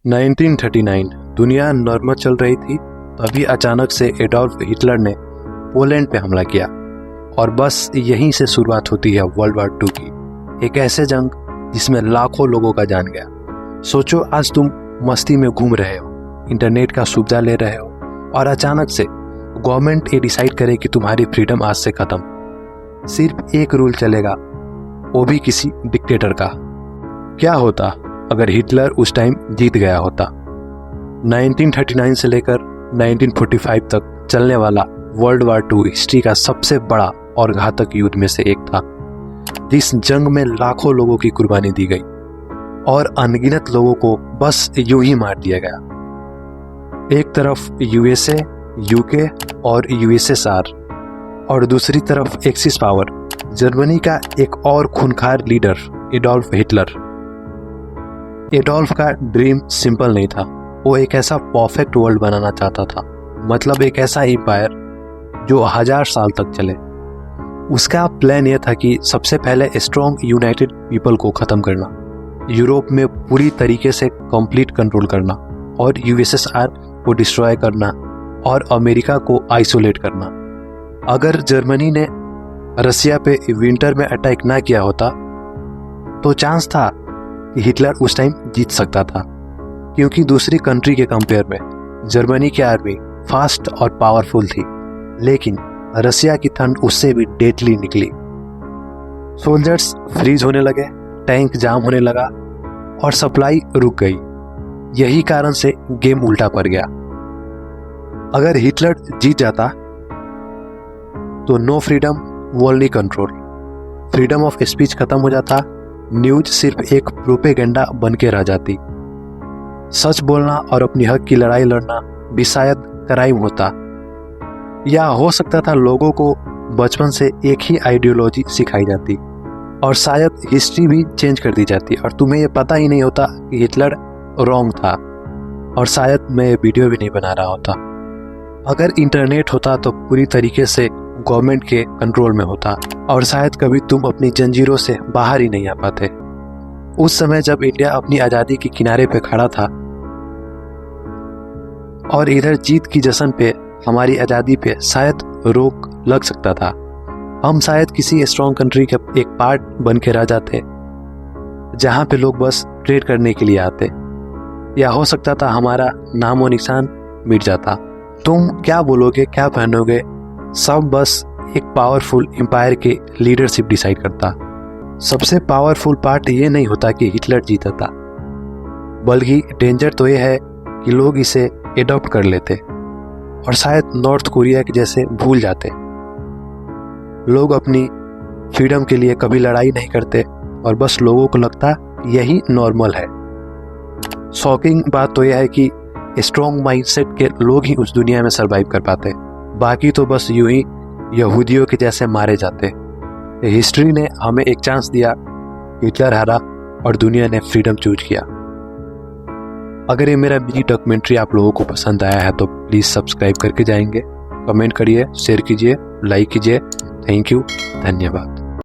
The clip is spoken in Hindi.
1939 दुनिया नॉर्मल चल रही थी, तभी अचानक से एडोल्फ हिटलर ने पोलैंड पे हमला किया और बस यहीं से शुरुआत होती है वर्ल्ड वार 2 की। एक ऐसे जंग जिसमें लाखों लोगों का जान गया। सोचो, आज तुम मस्ती में घूम रहे हो, इंटरनेट का सुविधा ले रहे हो और अचानक से गवर्नमेंट ये डिसाइड करे कि तुम्हारी फ्रीडम आज से खत्म। सिर्फ एक रूल चलेगा, वो भी किसी डिक्टेटर का। क्या होता अगर हिटलर उस टाइम जीत गया होता? 1939 से लेकर 1945 तक चलने वाला वर्ल्ड वार 2 हिस्ट्री का सबसे बड़ा और घातक युद्ध में से एक था, जिस जंग में लाखों लोगों की कुर्बानी दी गई और अनगिनत लोगों को बस यूं ही मार दिया गया। एक तरफ यूएसए, यूके और यूएसएसआर और दूसरी तरफ एक्सिस पावर जर्मनी का एक और खूंखार लीडर एडोल्फ हिटलर। एडोल्फ का ड्रीम सिंपल नहीं था, वो एक ऐसा परफेक्ट वर्ल्ड बनाना चाहता था, मतलब एक ऐसा एम्पायर जो 1000 साल तक चले। उसका प्लान यह था कि सबसे पहले स्ट्रॉन्ग यूनाइटेड पीपल को खत्म करना, यूरोप में पूरी तरीके से कंप्लीट कंट्रोल करना और यूएसएसआर को डिस्ट्रॉय करना और अमेरिका को आइसोलेट करना। अगर जर्मनी ने रसिया पे विंटर में अटैक ना किया होता तो चांस था कि हिटलर उस टाइम जीत सकता था, क्योंकि दूसरी कंट्री के कंपेयर में जर्मनी की आर्मी फास्ट और पावरफुल थी, लेकिन रसिया की ठंड उससे भी डेडली निकली। सोल्जर्स फ्रीज होने लगे, टैंक जाम होने लगा और सप्लाई रुक गई। यही कारण से गेम उल्टा पड़ गया। अगर हिटलर जीत जाता तो no freedom, only control. Freedom of speech खत्म हो जाता, न्यूज सिर्फ एक प्रोपेगेंडा बन के रह जाती। सच बोलना और अपनी हक की लड़ाई लड़ना भी शायद क्राइम होता, या हो सकता था लोगों को बचपन से एक ही आइडियोलॉजी सिखाई जाती और शायद हिस्ट्री भी चेंज कर दी जाती और तुम्हें ये पता ही नहीं होता कि हिटलर रॉन्ग था, और शायद मैं ये वीडियो भी नहीं बना रहा होता। अगर इंटरनेट होता तो पूरी तरीके से गवर्नमेंट के कंट्रोल में होता और शायद कभी तुम अपनी जंजीरों से बाहर ही नहीं आ पाते। उस समय जब इंडिया अपनी आज़ादी के किनारे पे खड़ा था और इधर जीत की जश्न पे हमारी आज़ादी पे शायद रोक लग सकता था। हम शायद किसी स्ट्रॉन्ग कंट्री के एक पार्ट बन के रह जाते जहाँ पे लोग बस ट्रेड करने के लिए आते, या हो सकता था हमारा नामो निशान मिट जाता। तुम क्या बोलोगे, क्या पहनोगे, सब बस एक पावरफुल एम्पायर के लीडरशिप डिसाइड करता। सबसे पावरफुल पार्ट ये नहीं होता कि हिटलर जीता था, बल्कि डेंजर तो ये है कि लोग इसे एडॉप्ट कर लेते और शायद नॉर्थ कोरिया के जैसे भूल जाते। लोग अपनी फ्रीडम के लिए कभी लड़ाई नहीं करते और बस लोगों को लगता यही नॉर्मल है। शॉकिंग बात तो यह है कि स्ट्रॉन्ग माइंडसेट के लोग ही उस दुनिया में सरवाइव कर पाते, बाकी तो बस यूं ही यहूदियों के जैसे मारे जाते। हिस्ट्री ने हमें एक चांस दिया, हिटलर हारा और दुनिया ने फ्रीडम चूज किया। अगर ये मेरा मिनी डॉक्यूमेंट्री आप लोगों को पसंद आया है तो प्लीज़ सब्सक्राइब करके जाएंगे, कमेंट करिए, शेयर कीजिए, लाइक कीजिए। थैंक यू, धन्यवाद।